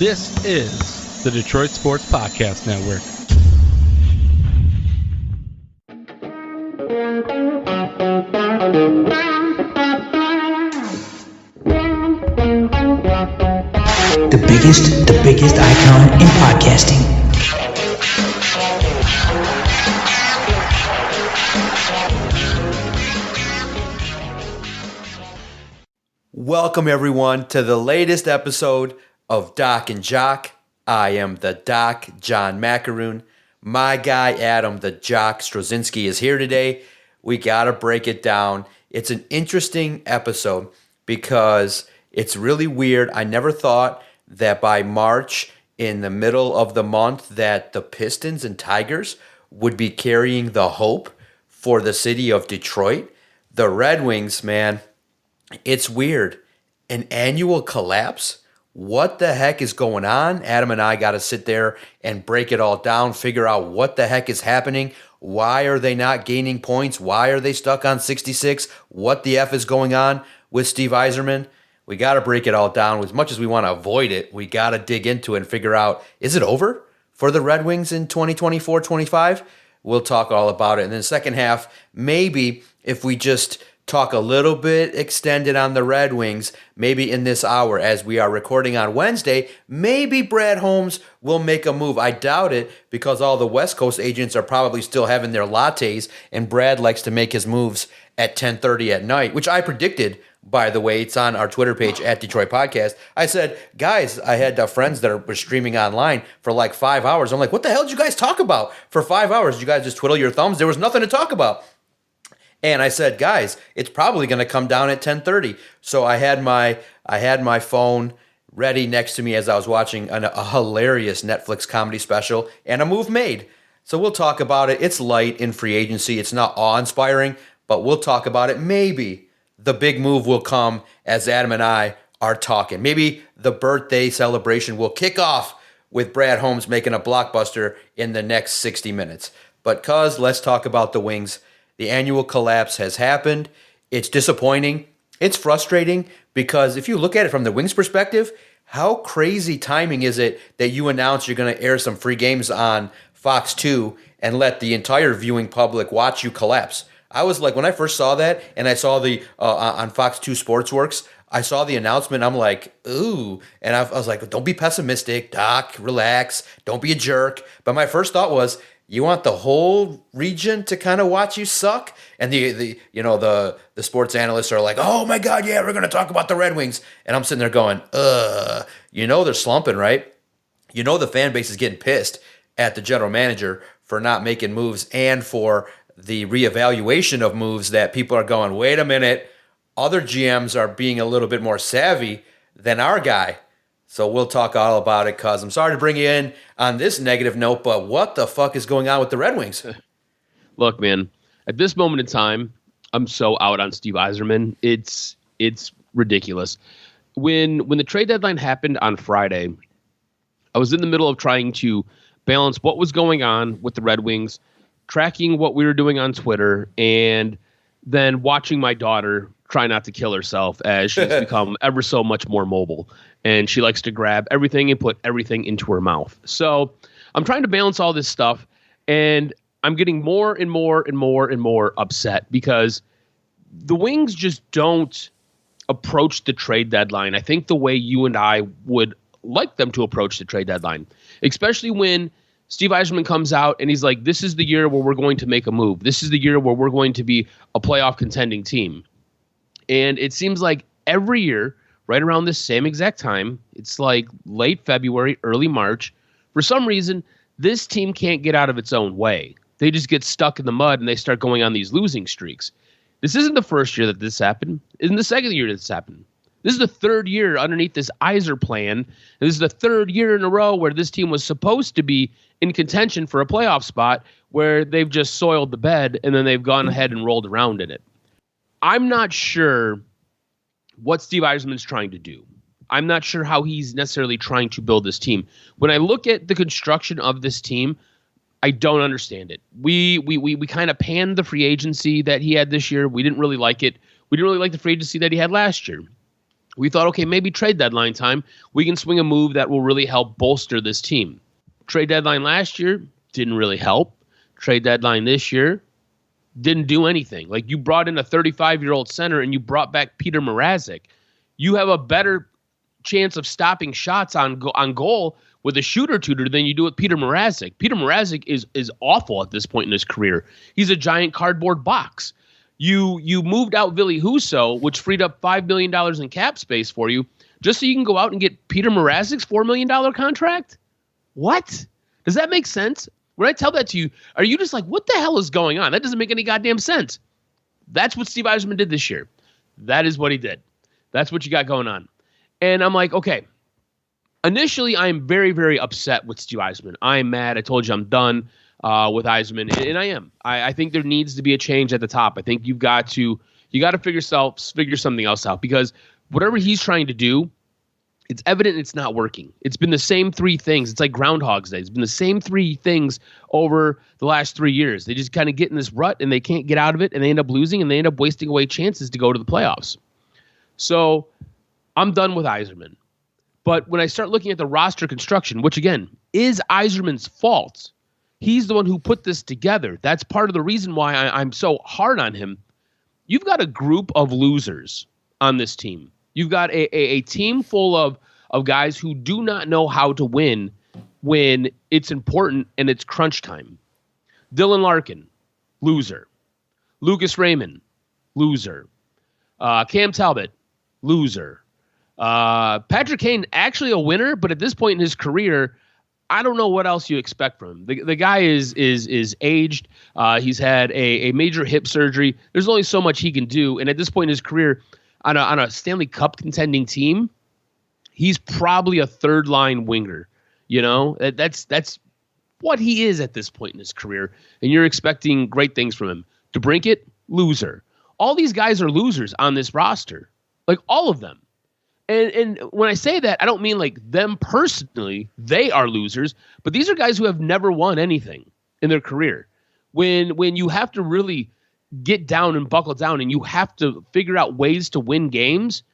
This is the Detroit Sports Podcast Network. The biggest icon in podcasting. Welcome everyone to the latest episode of DocNJock. I am the Doc, John Macaroon. My guy Adam, the Jock Strozinski, is here today. We gotta break it down. It's an interesting episode because it's really weird. I never thought that by March, in the middle of the month, that the Pistons and Tigers would be carrying the hope for the city of Detroit. The Red Wings, man, it's weird. An annual collapse? What the heck is going on? Adam and I got to sit there and break it all down, figure out what the heck is happening. Why are they not gaining points? Why are they stuck on 66? What the F is going on with Steve Yzerman? We got to break it all down. As much as we want to avoid it, we got to dig into it and figure out, is it over for the Red Wings in 2024-25? We'll talk all about it. And then the second half, maybe if we just talk a little bit extended on the Red Wings, maybe in this hour as we are recording on Wednesday, maybe Brad Holmes will make a move. I doubt it because all the West Coast agents are probably still having their lattes, and Brad likes to make his moves at 10:30 at night, which I predicted, by the way. It's on our Twitter page at Detroit Podcast. I said, guys, I had friends that were streaming online for like 5 hours. I'm like, what the hell did you guys talk about for 5 hours? Did you guys just twiddle your thumbs? There was nothing to talk about. And I said, guys, it's probably going to come down at 10:30. So I had my phone ready next to me as I was watching a hilarious Netflix comedy special, and a move made. So we'll talk about it. It's light in free agency. It's not awe-inspiring, but we'll talk about it. Maybe the big move will come as Adam and I are talking. Maybe the birthday celebration will kick off with Brad Holmes making a blockbuster in the next 60 minutes. But let's talk about the Wings. The annual collapse has happened. It's disappointing. It's frustrating because if you look at it from the Wings perspective, how crazy timing is it that you announce you're going to air some free games on Fox 2 and let the entire viewing public watch you collapse? I was like, when I first saw that and I saw the on Fox 2 Sportsworks, I saw the announcement. I'm like, ooh. And I was like, don't be pessimistic, Doc, relax. Don't be a jerk. But my first thought was, you want the whole region to kind of watch you suck? And the sports analysts are like, oh my God, yeah, we're going to talk about the Red Wings. And I'm sitting there going, they're slumping, right? You know the fan base is getting pissed at the general manager for not making moves and for the reevaluation of moves that people are going, wait a minute, other GMs are being a little bit more savvy than our guy. So we'll talk all about it, cuz I'm sorry to bring you in on this negative note, but what the fuck is going on with the Red Wings? Look, man, at this moment in time, I'm so out on Steve Yzerman. It's ridiculous. When the trade deadline happened on Friday, I was in the middle of trying to balance what was going on with the Red Wings, tracking what we were doing on Twitter, and then watching my daughter try not to kill herself as she's become ever so much more mobile. And she likes to grab everything and put everything into her mouth. So I'm trying to balance all this stuff, and I'm getting more and more and more and more upset because the Wings just don't approach the trade deadline, I think, the way you and I would like them to approach the trade deadline, especially when Steve Yzerman comes out and he's like, this is the year where we're going to make a move. This is the year where we're going to be a playoff contending team. And it seems like every year, right around this same exact time, it's like late February, early March, for some reason, this team can't get out of its own way. They just get stuck in the mud and they start going on these losing streaks. This isn't the first year that this happened. It isn't the second year that this happened. This is the third year underneath this Yzer plan. And this is the third year in a row where this team was supposed to be in contention for a playoff spot where they've just soiled the bed and then they've gone ahead and rolled around in it. I'm not sure what Steve Yzerman's trying to do. I'm not sure how he's necessarily trying to build this team. When I look at the construction of this team, I don't understand it. We kind of panned the free agency that he had this year. We didn't really like it. We didn't really like the free agency that he had last year. We thought, okay, maybe trade deadline time, we can swing a move that will really help bolster this team. Trade deadline last year didn't really help. Trade deadline this year didn't do anything. Like, you brought in a 35-year-old center and you brought back Peter Mrazek. You have a better chance of stopping shots on goal with a shooter tutor than you do with Peter Mrazek. Peter Mrazek is awful at this point in his career. He's a giant cardboard box. You moved out Ville Husso, which freed up $5 million in cap space for you, just so you can go out and get Peter Mrazek's $4 million contract? What? Does that make sense? When I tell that to you, are you just like, what the hell is going on? That doesn't make any goddamn sense. That's what Steve Yzerman did this year. That is what he did. That's what you got going on. And I'm like, okay. Initially, I'm very, very upset with Steve Yzerman. I'm mad. I told you I'm done with Yzerman, and I am. I think there needs to be a change at the top. I think you got to figure something else out, because whatever he's trying to do, it's evident it's not working. It's been the same three things. It's like Groundhog's Day. It's been the same three things over the last 3 years. They just kind of get in this rut and they can't get out of it, and they end up losing, and they end up wasting away chances to go to the playoffs. So I'm done with Yzerman. But when I start looking at the roster construction, which again is Yzerman's fault, he's the one who put this together. That's part of the reason why I'm so hard on him. You've got a group of losers on this team. You've got a team full of guys who do not know how to win when it's important and it's crunch time. Dylan Larkin, loser. Lucas Raymond, loser. Cam Talbot, loser. Patrick Kane, actually a winner, but at this point in his career, I don't know what else you expect from him. The guy is aged. He's had a major hip surgery. There's only so much he can do, and at this point in his career, on a Stanley Cup contending team, he's probably a third line winger. You know, that's what he is at this point in his career, and you're expecting great things from him. DeBrincat, loser. All these guys are losers on this roster, like all of them. And when I say that, I don't mean like them personally. They are losers, but these are guys who have never won anything in their career. When you have to really get down and buckle down and you have to figure out ways to win games,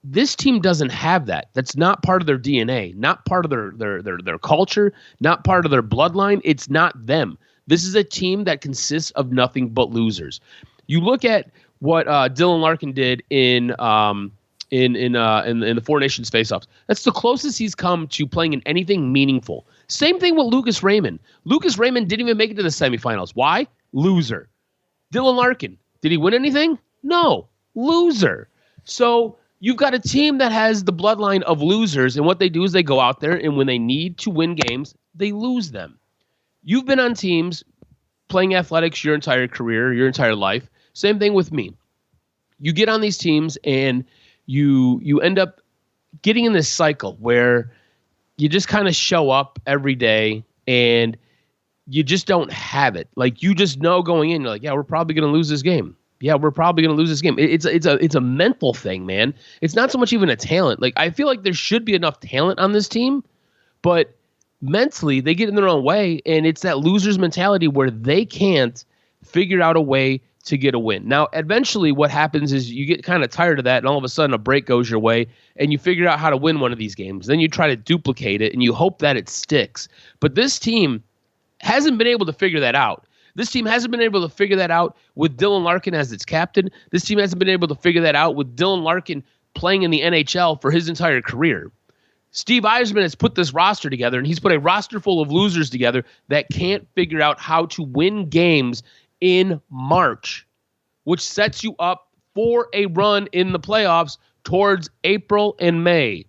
this team doesn't have that. That's not part of their DNA, not part of their culture, not part of their bloodline. It's not them. This is a team that consists of nothing but losers. You look at what Dylan Larkin did in the Four Nations faceoffs. That's the closest he's come to playing in anything meaningful. Same thing with Lucas Raymond. Lucas Raymond didn't even make it to the semifinals. Why? Loser. Dylan Larkin, did he win anything? No. Loser. So you've got a team that has the bloodline of losers, and what they do is they go out there, and when they need to win games, they lose them. You've been on teams playing athletics your entire career, your entire life. Same thing with me. You get on these teams, and you end up getting in this cycle where you just kind of show up every day and you just don't have it. Like, you just know going in, you're like, yeah, we're probably going to lose this game. Yeah, we're probably going to lose this game. It's a mental thing, man. It's not so much even a talent. Like, I feel like there should be enough talent on this team, but mentally they get in their own way, and it's that loser's mentality where they can't figure out a way to get a win. Now, eventually what happens is you get kind of tired of that, and all of a sudden a break goes your way, and you figure out how to win one of these games. Then you try to duplicate it, and you hope that it sticks. But this team hasn't been able to figure that out. This team hasn't been able to figure that out with Dylan Larkin as its captain. This team hasn't been able to figure that out with Dylan Larkin playing in the NHL for his entire career. Steve Yzerman has put this roster together, and he's put a roster full of losers together that can't figure out how to win games in March, which sets you up for a run in the playoffs towards April and May.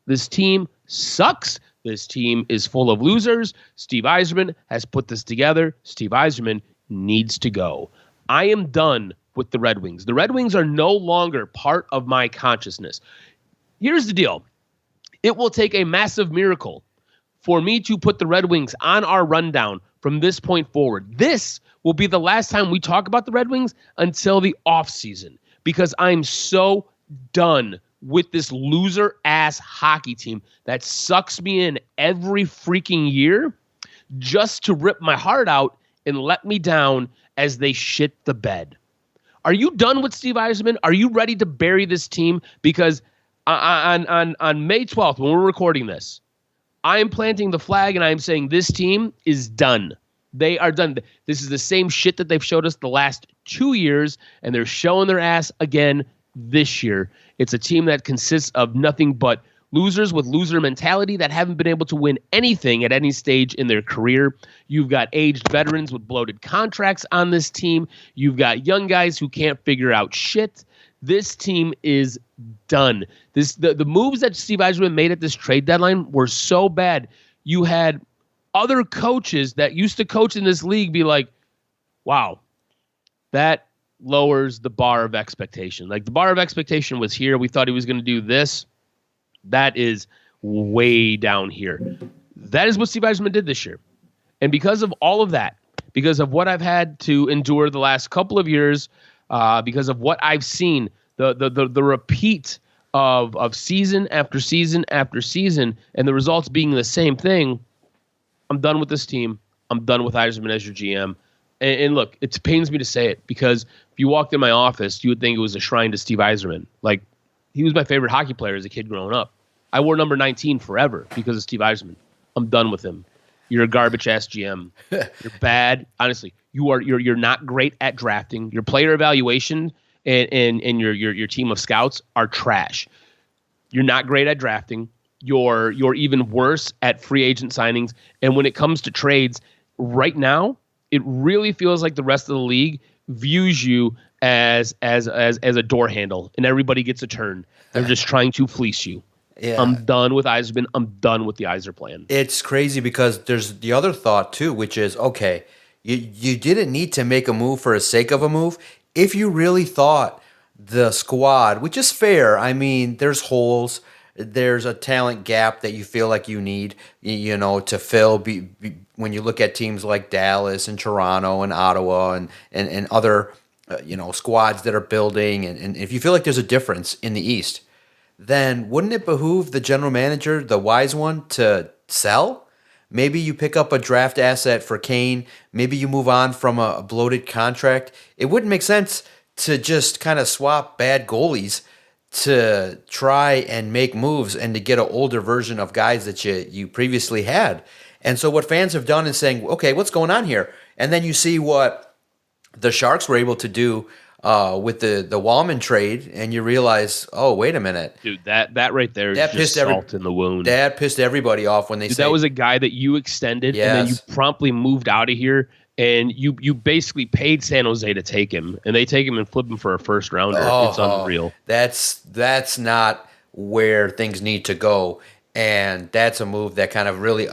This team sucks. This team is full of losers. Steve Yzerman has put this together. Steve Yzerman needs to go. I am done with the Red Wings. The Red Wings are no longer part of my consciousness. Here's the deal. It will take a massive miracle for me to put the Red Wings on our rundown from this point forward. This will be the last time we talk about the Red Wings until the offseason, because I'm so done with this loser-ass hockey team that sucks me in every freaking year just to rip my heart out and let me down as they shit the bed. Are you done with Steve Yzerman? Are you ready to bury this team? Because On May 12th, when we're recording this, I am planting the flag and I am saying this team is done. They are done. This is the same shit that they've showed us the last 2 years, and they're showing their ass again this year. It's a team that consists of nothing but losers with loser mentality that haven't been able to win anything at any stage in their career. You've got aged veterans with bloated contracts on this team. You've got young guys who can't figure out shit. This team is done. The moves that Steve Yzerman made at this trade deadline were so bad. You had other coaches that used to coach in this league be like, wow, that lowers the bar of expectation. Like, the bar of expectation was here. We thought he was going to do this. That is way down here. That is what Steve Yzerman did this year. And because of all of that, because of what I've had to endure the last couple of years, because of what I've seen, the repeat of season after season after season, and the results being the same thing, I'm done with this team. I'm done with Yzerman as your GM. And look, it pains me to say it, because if you walked in my office, you would think it was a shrine to Steve Yzerman. Like, he was my favorite hockey player as a kid growing up. I wore number 19 forever because of Steve Yzerman. I'm done with him. You're a garbage-ass GM. You're bad. Honestly, you're not great at drafting. Your player evaluation and your team of scouts are trash. You're not great at drafting. You're even worse at free agent signings. And when it comes to trades, right now, it really feels like the rest of the league views you as a door handle, and everybody gets a turn. They're just trying to fleece you. Yeah. I'm done with Yzerman. I'm done with the Yzer plan. It's crazy because there's the other thought too, which is, okay, you didn't need to make a move for the sake of a move. If you really thought the squad, which is fair, I mean, there's holes, there's a talent gap that you feel like you need, to fill. When you look at teams like Dallas and Toronto and Ottawa and other, squads that are building, and if you feel like there's a difference in the East, then wouldn't it behoove the general manager, the wise one, to sell? Maybe you pick up a draft asset for Kane. Maybe you move on from a bloated contract. It wouldn't make sense to just kind of swap bad goalies to try and make moves and to get an older version of guys that you previously had. And so what fans have done is saying, okay, what's going on here? And then you see what the Sharks were able to do with the Wallman trade, and you realize, oh, wait a minute. Dude, that right there is just salt in the wound. That pissed everybody off when they said that was a guy that you extended, yes, and then you promptly moved out of here, and you basically paid San Jose to take him, and they take him and flip him for a first rounder. It's unreal. That's not where things need to go, and that's a move that kind of really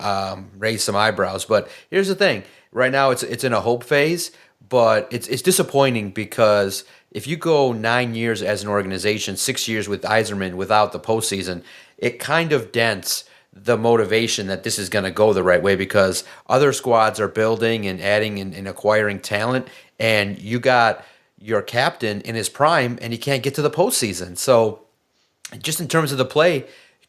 raised some eyebrows. But here's the thing: right now, it's in a hope phase. But it's disappointing because if you go 9 years as an organization, 6 years with Yzerman without the postseason, it kind of dents the motivation that this is going to go the right way, because other squads are building and adding and acquiring talent, and you got your captain in his prime and he can't get to the postseason. So just in terms of the play,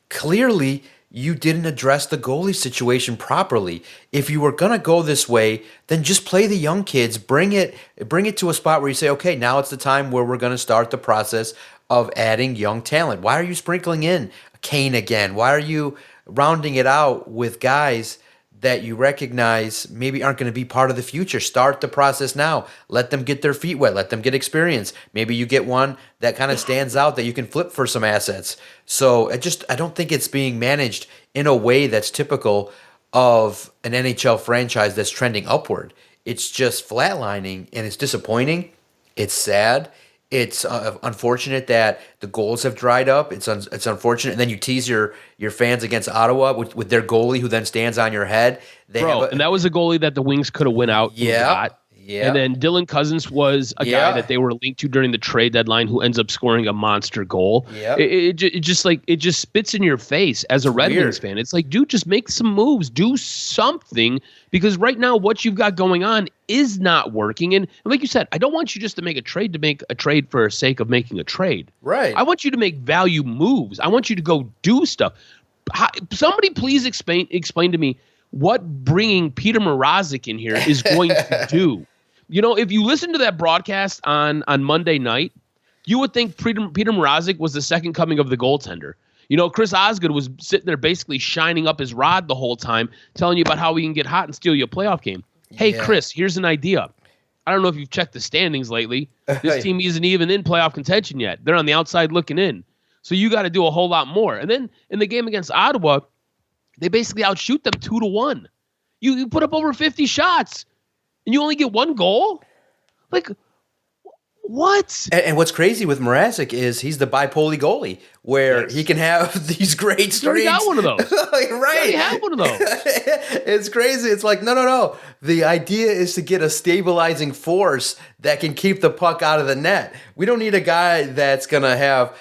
clearly you didn't address the goalie situation properly. If you were going to go this way, then just play the young kids, bring it to a spot where you say, okay, now it's the time where we're going to start the process of adding young talent. Why are you sprinkling in Kane again? Why are you rounding it out with guys that you recognize maybe aren't going to be part of the future? Start the process now. Let them get their feet wet. Let them get experience. Maybe you get one that kind of stands out that you can flip for some assets. So I don't think it's being managed in a way that's typical of an NHL franchise that's trending upward. It's just flatlining, and it's disappointing. It's sad. It's unfortunate that the goals have dried up. It's unfortunate. And then you tease your fans against Ottawa with their goalie who then stands on your head. And that was a goalie that the Wings could have went out. Yeah. And then Dylan Cousins was a guy that they were linked to during the trade deadline who ends up scoring a monster goal. Yeah. It just spits in your face as a Red Wings fan. It's like, dude, just make some moves. Do something, because right now what you've got going on is not working. And like you said, I don't want you just to make a trade for the sake of making a trade. Right. I want you to make value moves. I want you to go do stuff. Somebody please explain to me what bringing Peter Mrazek in here is going to do. If you listen to that broadcast on Monday night, You would think Peter Mrazek was the second coming of the goaltender. You know, Chris Osgood was sitting there basically shining up his rod the whole time, telling you about how he can get hot and steal you a playoff game. Hey, Chris, here's an idea. I don't know if you've checked the standings lately. This team isn't even in playoff contention yet. They're on the outside looking in. So you got to do a whole lot more. And then in the game against Ottawa, they basically outshoot them 2-1. You put up over 50 shots, and you only get one goal? Like, what? And what's crazy with Mrazek is he's the bipolar goalie, where he can have these great streaks. He got one of those. Right. He had one of those. It's crazy. It's like, no. The idea is to get a stabilizing force that can keep the puck out of the net. We don't need a guy that's going to have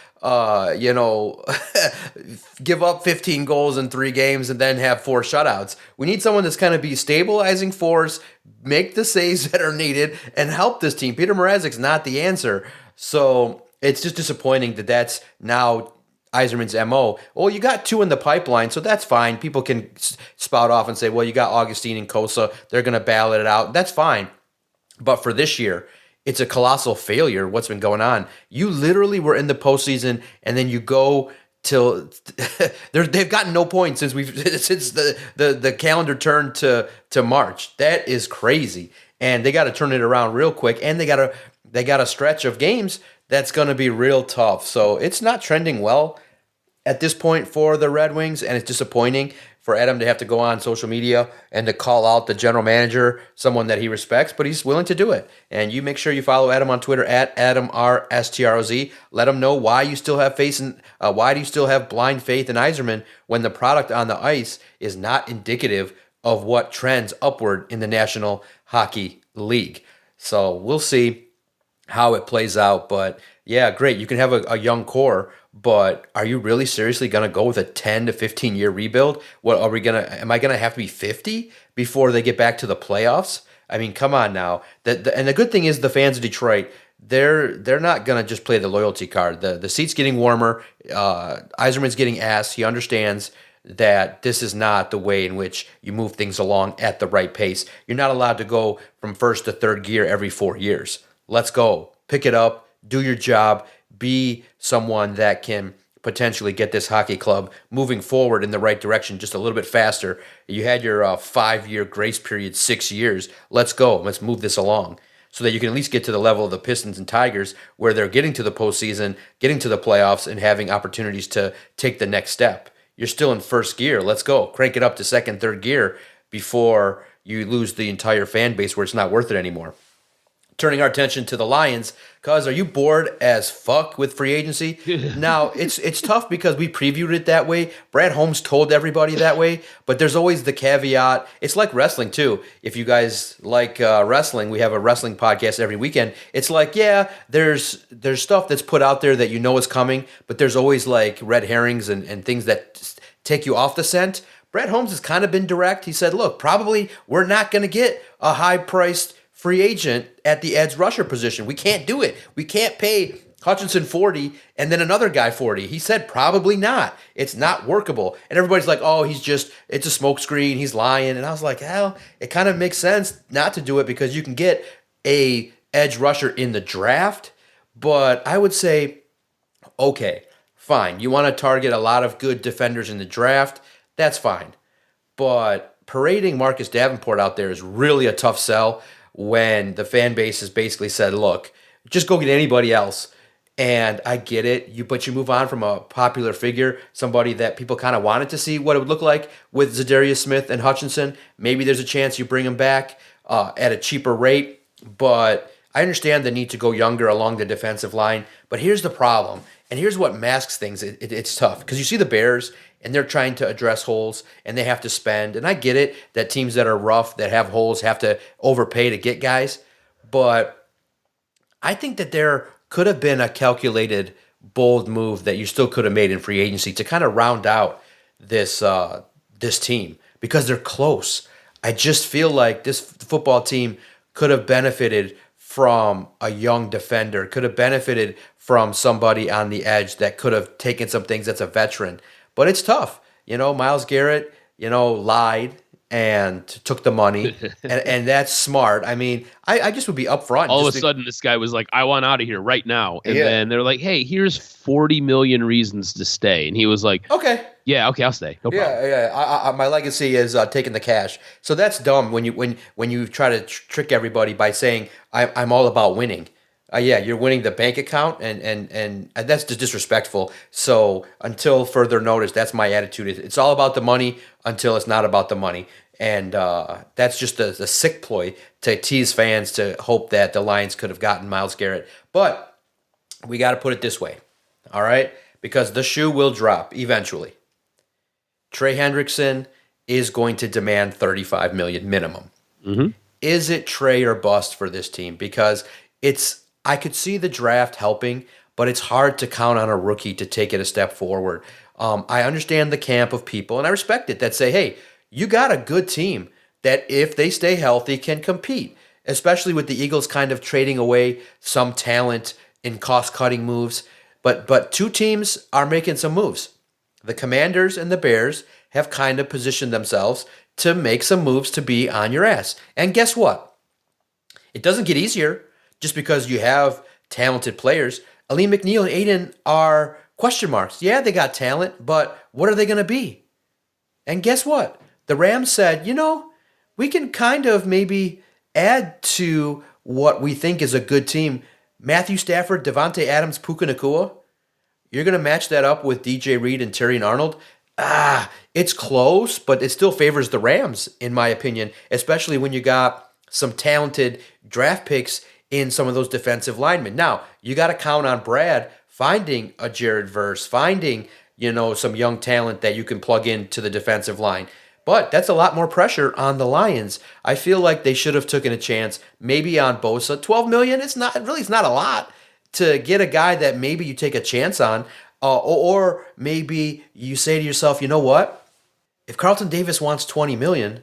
give up 15 goals in 3 games and then have 4 shutouts. We need someone that's kind of be stabilizing force, make the saves that are needed, and help this team. Peter Mrazek's not the answer. So it's just disappointing that that's now Yzerman's MO. Well, you got 2 in the pipeline, so that's fine. People can spout off and say, well, you got Augustine and Kosa. They're going to ballot it out. That's fine. But for this year, it's a colossal failure what's been going on. You literally were in the postseason, and then you go till they've gotten no points since the calendar turned to March. That is crazy, and they got to turn it around real quick. And they got a stretch of games that's going to be real tough. So it's not trending well at this point for the Red Wings, and it's disappointing for Adam to have to go on social media and to call out the general manager, someone that he respects, but he's willing to do it. And you make sure you follow Adam on Twitter at AdamRSTROZ. Let him know why you still have why do you still have blind faith in Yzerman when the product on the ice is not indicative of what trends upward in the National Hockey League. So we'll see how it plays out. But yeah, great. You can have a young core, but are you really seriously going to go with a 10 to 15 year rebuild? Am I going to have to be 50 before they get back to the playoffs? I mean, come on now. And the good thing is the fans of Detroit, they're not going to just play the loyalty card. The seat's getting warmer. Yzerman's getting asked. He understands that this is not the way in which you move things along at the right pace. You're not allowed to go from first to third gear every 4 years. Let's go. Pick it up. Do your job. Be someone that can potentially get this hockey club moving forward in the right direction just a little bit faster. You had your 5-year grace period, 6 years. Let's go. Let's move this along so that you can at least get to the level of the Pistons and Tigers where they're getting to the postseason, getting to the playoffs, and having opportunities to take the next step. You're still in first gear. Let's go. Crank it up to second, third gear before you lose the entire fan base where it's not worth it anymore. Turning our attention to the Lions, cuz are you bored as fuck with free agency? Now, it's tough because we previewed it that way. Brad Holmes told everybody that way, but there's always the caveat. It's like wrestling too. If you guys like wrestling, we have a wrestling podcast every weekend. It's like, yeah, there's stuff that's put out there that you know is coming, but there's always like red herrings and things that take you off the scent. Brad Holmes has kind of been direct. He said, look, probably we're not going to get a high-priced free agent at the edge rusher position. We can't do it. We can't pay Hutchinson 40 and then another guy 40. He said probably not. It's not workable. And everybody's like, oh, it's a smokescreen. He's lying. And I was like, hell, it kind of makes sense not to do it because you can get a edge rusher in the draft. But I would say, okay, fine. You want to target a lot of good defenders in the draft. That's fine. But parading Marcus Davenport out there is really a tough sell when the fan base has basically said, look, just go get anybody else. And I get it, but you move on from a popular figure, somebody that people kind of wanted to see what it would look like with Zadarius Smith and Hutchinson. Maybe there's a chance you bring him back at a cheaper rate, but I understand the need to go younger along the defensive line. But here's the problem, and here's what masks things. It's tough, because you see the Bears, and they're trying to address holes, and they have to spend. And I get it that teams that are rough, that have holes, have to overpay to get guys. But I think that there could have been a calculated, bold move that you still could have made in free agency to kind of round out this team, because they're close. I just feel like this football team could have benefited from a young defender, could have benefited from somebody on the edge that could have taken some things that's a veteran. But it's tough. Myles Garrett, lied and took the money, and that's smart. I mean, I just would be upfront. All of a sudden, this guy was like, I want out of here right now. And then they're like, hey, here's 40 million reasons to stay. And he was like, okay, I'll stay. No problem. Yeah. My legacy is taking the cash. So that's dumb when you try to trick everybody by saying I'm all about winning. You're winning the bank account, and that's just disrespectful. So until further notice, that's my attitude. It's all about the money until it's not about the money. And that's just a sick ploy to tease fans to hope that the Lions could have gotten Myles Garrett. But we got to put it this way, all right? Because the shoe will drop eventually. Trey Hendrickson is going to demand $35 million minimum. Mm-hmm. Is it Trey or bust for this team? Because I could see the draft helping, but it's hard to count on a rookie to take it a step forward. I understand the camp of people, and I respect it, that say, hey, you got a good team that if they stay healthy can compete, especially with the Eagles kind of trading away some talent in cost-cutting moves. But two teams are making some moves. The Commanders and the Bears have kind of positioned themselves to make some moves to be on your ass. And guess what? It doesn't get easier just because you have talented players. Aleem McNeil and Aiden are question marks. Yeah, they got talent, but what are they going to be? And guess what? The Rams said, we can kind of maybe add to what we think is a good team. Matthew Stafford, Devontae Adams, Puka Nacua. You're going to match that up with DJ Reed and Terrion Arnold? It's close, but it still favors the Rams, in my opinion, especially when you got some talented draft picks in some of those defensive linemen. Now, you got to count on Brad finding a Jared Verse, finding, some young talent that you can plug into the defensive line. But that's a lot more pressure on the Lions. I feel like they should have taken a chance, maybe on Bosa. $12 million, it's not a lot to get a guy that maybe you take a chance on. Or maybe you say to yourself, you know what? If Carlton Davis wants $20 million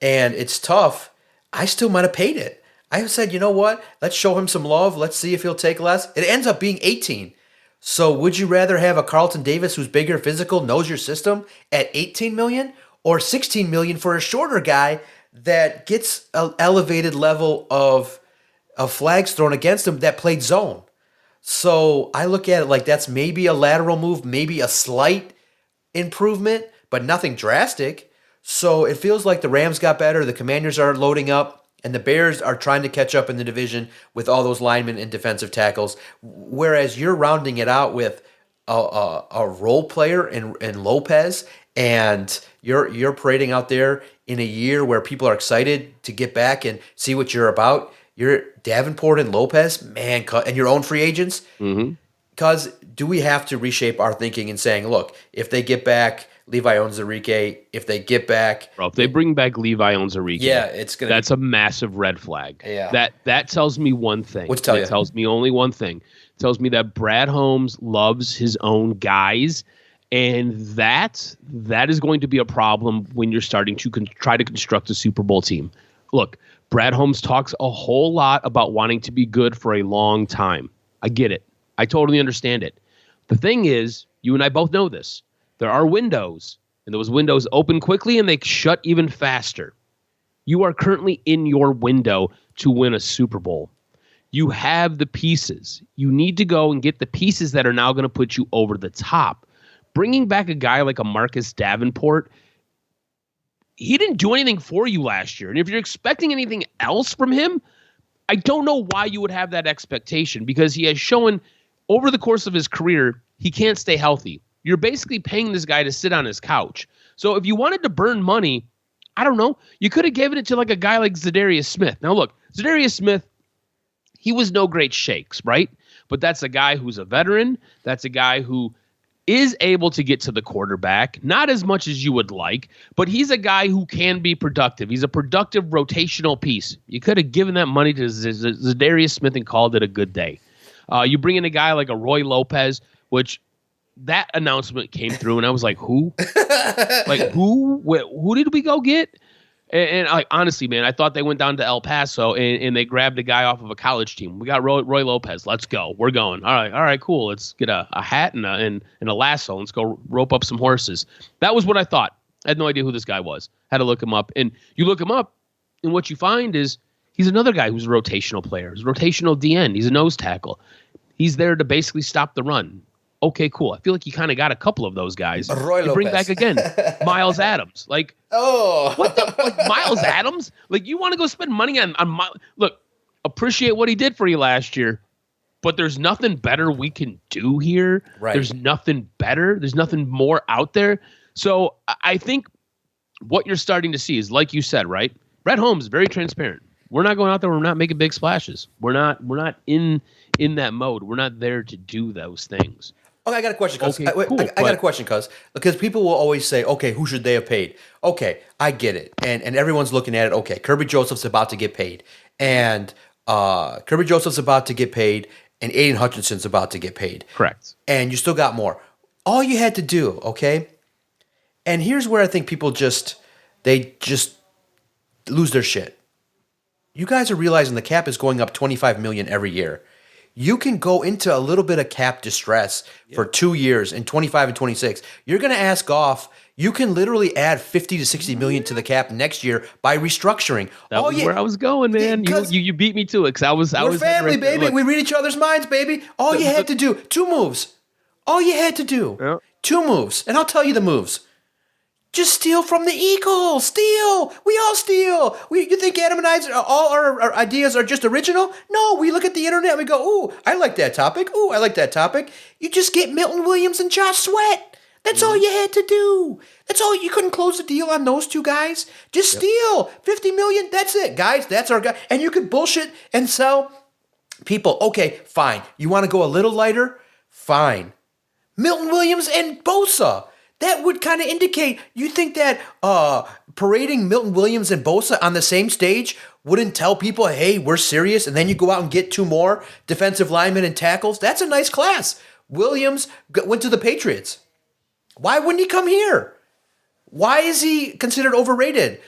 and it's tough, I still might have paid it. I said, you know what? Let's show him some love. Let's see if he'll take less. It ends up being 18. So would you rather have a Carlton Davis who's bigger, physical, knows your system at $18 million, or $16 million for a shorter guy that gets an elevated level of flags thrown against him that played zone? So I look at it like that's maybe a lateral move, maybe a slight improvement, but nothing drastic. So it feels like the Rams got better, the Commanders are loading up, and the Bears are trying to catch up in the division with all those linemen and defensive tackles, whereas you're rounding it out with a role player in Lopez, and you're parading out there in a year where people are excited to get back and see what you're about. You're Davenport and Lopez, man, and your own free agents. Because do we have to reshape our thinking and saying, look, if they get back Levi Onwuzurike, if they get back... Bro, if they bring back Levi Onwuzurike, that's a massive red flag. Yeah. That tells me one thing. What's tell you? It tells me only one thing. It tells me that Brad Holmes loves his own guys, and that is going to be a problem when you're starting to try to construct a Super Bowl team. Look, Brad Holmes talks a whole lot about wanting to be good for a long time. I get it. I totally understand it. The thing is, you and I both know this. There are windows, and those windows open quickly and they shut even faster. You are currently in your window to win a Super Bowl. You have the pieces. You need to go and get the pieces that are now going to put you over the top. Bringing back a guy like a Marcus Davenport, he didn't do anything for you last year. And if you're expecting anything else from him, I don't know why you would have that expectation, because he has shown over the course of his career he can't stay healthy. You're basically paying this guy to sit on his couch. So if you wanted to burn money, I don't know, you could have given it to like a guy like Zadarius Smith. Now look, Zadarius Smith, he was no great shakes, right? But that's a guy who's a veteran. That's a guy who is able to get to the quarterback, not as much as you would like, but he's a guy who can be productive. He's a productive rotational piece. You could have given that money to Zadarius Smith and called it a good day. You bring in a guy like a Roy Lopez, which that announcement came through, and I was like, who? Like, who? Who did we go get? And like, honestly, man, I thought they went down to El Paso and they grabbed a guy off of a college team. We got Roy Lopez. Let's go. We're going. All right, cool. Let's get a hat and a lasso. Let's go rope up some horses. That was what I thought. I had no idea who this guy was. Had to look him up. And you look him up, and what you find is he's another guy who's a rotational player. He's a rotational DN. He's a nose tackle. He's there to basically stop the run. Okay, cool. I feel like you kind of got a couple of those guys. You bring back again Miles Adams. Like, what the like Miles Adams? Like, you want to go spend money on look, appreciate what he did for you last year, but there's nothing better we can do here. Right. There's nothing better. There's nothing more out there. So I think what you're starting to see is, like you said, right? Brad Holmes is very transparent. We're not going out there. We're not making big splashes. We're not in that mode. We're not there to do those things. Okay, I got a question, cuz. Okay, cool, I got a question, because people will always say, okay, who should they have paid? Okay, I get it. And everyone's looking at it. Okay, Kirby Joseph's about to get paid. And Kirby Joseph's about to get paid. And Aiden Hutchinson's about to get paid. Correct. And you still got more. All you had to do, okay? And here's where I think people just lose their shit. You guys are realizing the cap is going up $25 million every year. You can go into a little bit of cap distress for 2 years in 25 and 26. You're going to ask off. You can literally add 50 to 60 million to the cap next year by restructuring. That was where I was going, man. You beat me to it, because I was family, right baby. We read each other's minds, baby. All you had to do, 2 moves. All you had to do, Yeah. 2 moves. And I'll tell you the moves. Just steal from the Eagles. Steal. We all steal. You think Adam and I, all our ideas are just original? No, we look at the internet and we go, ooh, I like that topic. Ooh, I like that topic. You just get Milton Williams and Josh Sweat. That's all you had to do. That's all. You couldn't close the deal on those 2 guys. Just steal. $50 million. That's it, guys. That's our guy. And you could bullshit and sell people. Okay, fine. You want to go a little lighter? Fine. Milton Williams and Bosa. That would kind of indicate, you think that parading Milton Williams and Bosa on the same stage wouldn't tell people, hey, we're serious, and then you go out and get 2 more defensive linemen and tackles? That's a nice class. Williams went to the Patriots. Why wouldn't he come here? Why is he considered overrated?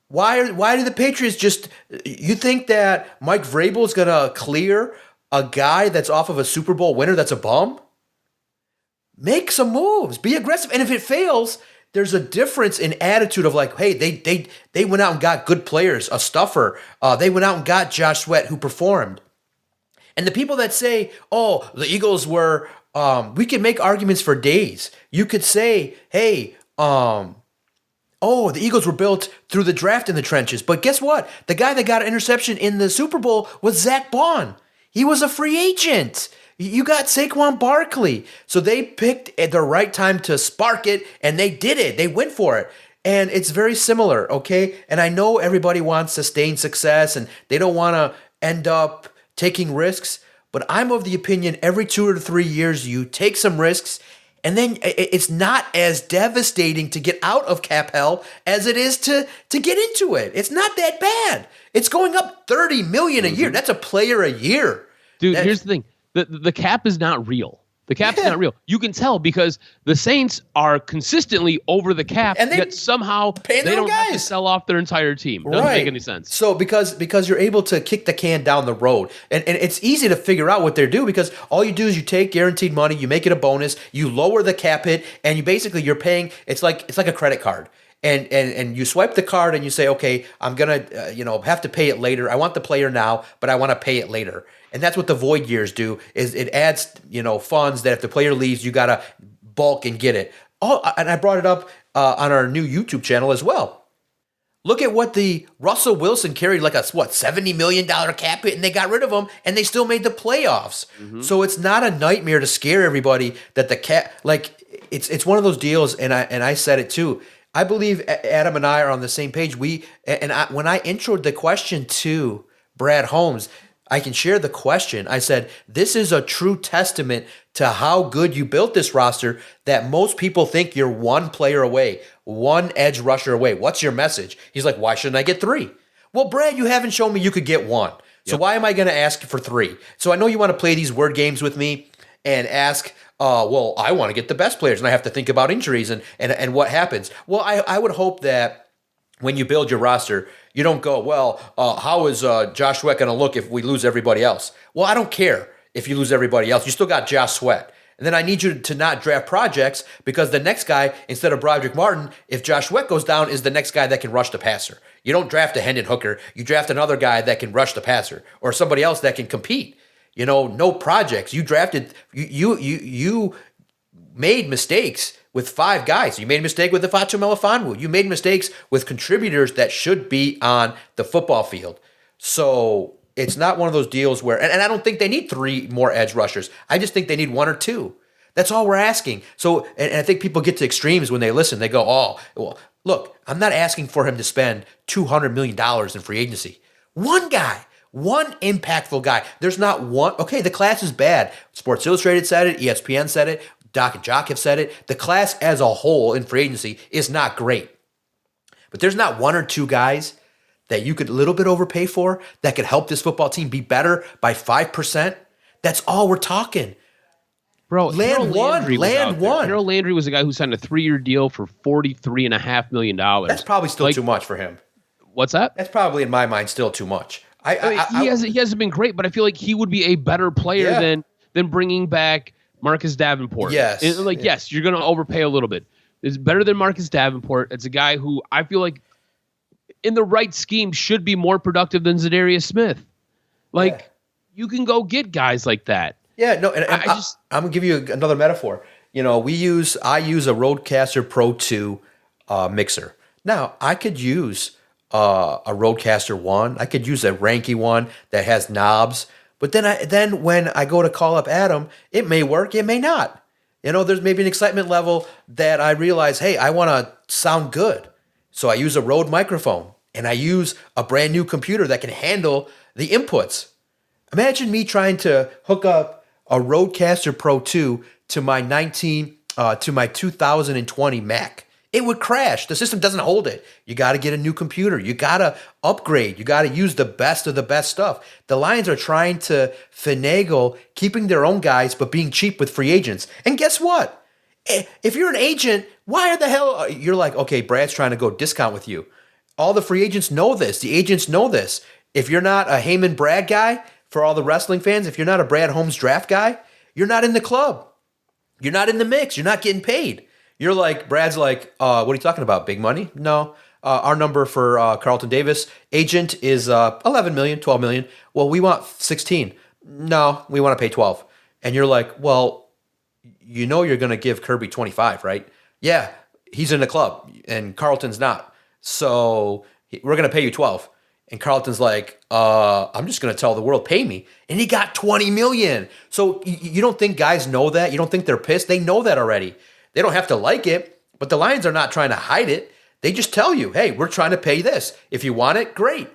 Why do the Patriots just... You think that Mike Vrabel is going to clear a guy that's off of a Super Bowl winner that's a bum? Make some moves. Be aggressive. And if it fails, there's a difference in attitude of like, hey, they went out and got good players, a stuffer. They went out and got Josh Sweat, who performed. And the people that say, oh, the Eagles were... we can make arguments for days. You could say, hey, the Eagles were built through the draft in the trenches. But guess what? The guy that got an interception in the Super Bowl was Zach Bond. He was a free agent. You got Saquon Barkley. So they picked at the right time to spark it, and they did it. They went for it. And it's very similar, okay? And I know everybody wants sustained success, and they don't want to end up taking risks. But I'm of the opinion every 2 or 3 years you take some risks, and then it's not as devastating to get out of cap hell as it is to get into it. It's not that bad. It's going up $30 million a year. That's a player a year. Dude, here's the thing. The cap is not real. The cap is not real. You can tell because the Saints are consistently over the cap, and yet somehow they don't have to sell off their entire team. Doesn't make any sense. So because you're able to kick the can down the road, and it's easy to figure out what they're doing because all you do is you take guaranteed money, you make it a bonus, you lower the cap hit, and you're paying. It's like a credit card. And you swipe the card and you say, okay, I'm gonna have to pay it later. I want the player now, but I want to pay it later. And that's what the void years do. Is it adds funds that if the player leaves, you gotta bulk and get it. And I brought it up on our new YouTube channel as well. Look at what the Russell Wilson carried, like a $70 million cap hit, and they got rid of him, and they still made the playoffs. Mm-hmm. So it's not a nightmare to scare everybody that the cap, it's one of those deals, and I said it too. I believe Adam and I are on the same page. When I introed the question to Brad Holmes, I can share the question. I said, this is a true testament to how good you built this roster that most people think you're one player away, one edge rusher away. What's your message? He's like, why shouldn't I get 3? Well, Brad, you haven't shown me you could get 1. So why am I going to ask for 3? So I know you want to play these word games with me and ask, well, I want to get the best players, and I have to think about injuries and what happens. Well, I would hope that when you build your roster, you don't go, well, how is Josh Sweat going to look if we lose everybody else? Well, I don't care if you lose everybody else. You still got Josh Sweat. And then I need you to not draft projects because the next guy, instead of Broderick Martin, if Josh Sweat goes down, is the next guy that can rush the passer. You don't draft a Hendon Hooker. You draft another guy that can rush the passer or somebody else that can compete. No projects. You drafted, you made mistakes with 5 guys. You made a mistake with Ifeatu Melifonwu. You made mistakes with contributors that should be on the football field. So it's not one of those deals where, and I don't think they need 3 more edge rushers. I just think they need 1 or 2. That's all we're asking. So, and I think people get to extremes when they listen. They go, oh, well, look, I'm not asking for him to spend $200 million in free agency. One guy. One impactful guy. There's not one. Okay, the class is bad. Sports Illustrated said it. ESPN said it. DocNJock have said it. The class as a whole in free agency is not great. But there's not 1 or 2 guys that you could a little bit overpay for that could help this football team be better by 5%. That's all we're talking. Bro, land one. Harold Landry was a guy who signed a 3-year deal for $43.5 million. That's probably still too much for him. What's that? That's probably, in my mind, still too much. He hasn't been great, but I feel like he would be a better player than bringing back Marcus Davenport. Yes. Yes, you're going to overpay a little bit. It's better than Marcus Davenport. It's a guy who I feel like in the right scheme should be more productive than Zadarius Smith. You can go get guys like that. Yeah, no, and I'm going to give you another metaphor. I use a Rodecaster Pro 2 mixer. Now, I could use a Rodecaster 1. I could use a Ranky one that has knobs. But then when I go to call up Adam, it may work, it may not. There's maybe an excitement level that I realize, hey, I want to sound good. So I use a Rode microphone, and I use a brand new computer that can handle the inputs. Imagine me trying to hook up a Rodecaster Pro 2 to my 2020 Mac. It would crash. The system doesn't hold it. You got to get a new computer. You got to upgrade. You got to use the best of the best stuff. The Lions are trying to finagle keeping their own guys, but being cheap with free agents. And guess what? If you're an agent, why the hell you're like, okay, Brad's trying to go discount with you. All the free agents know this. The agents know this. If you're not a Heyman Brad guy, for all the wrestling fans, if you're not a Brad Holmes draft guy, you're not in the club. You're not in the mix. You're not getting paid. You're like, Brad's like, what are you talking about? Big money? No. Our number for Carlton Davis agent is 11 million, 12 million. Well, we want 16. No, we want to pay 12. And you're like, well, you're going to give Kirby 25, right? Yeah, he's in the club and Carlton's not. So we're going to pay you 12. And Carlton's like, I'm just going to tell the world, pay me. And he got 20 million. So you don't think guys know that? You don't think they're pissed? They know that already. They don't have to like it, but the Lions are not trying to hide it. They just tell you, hey, we're trying to pay this. If you want it, great.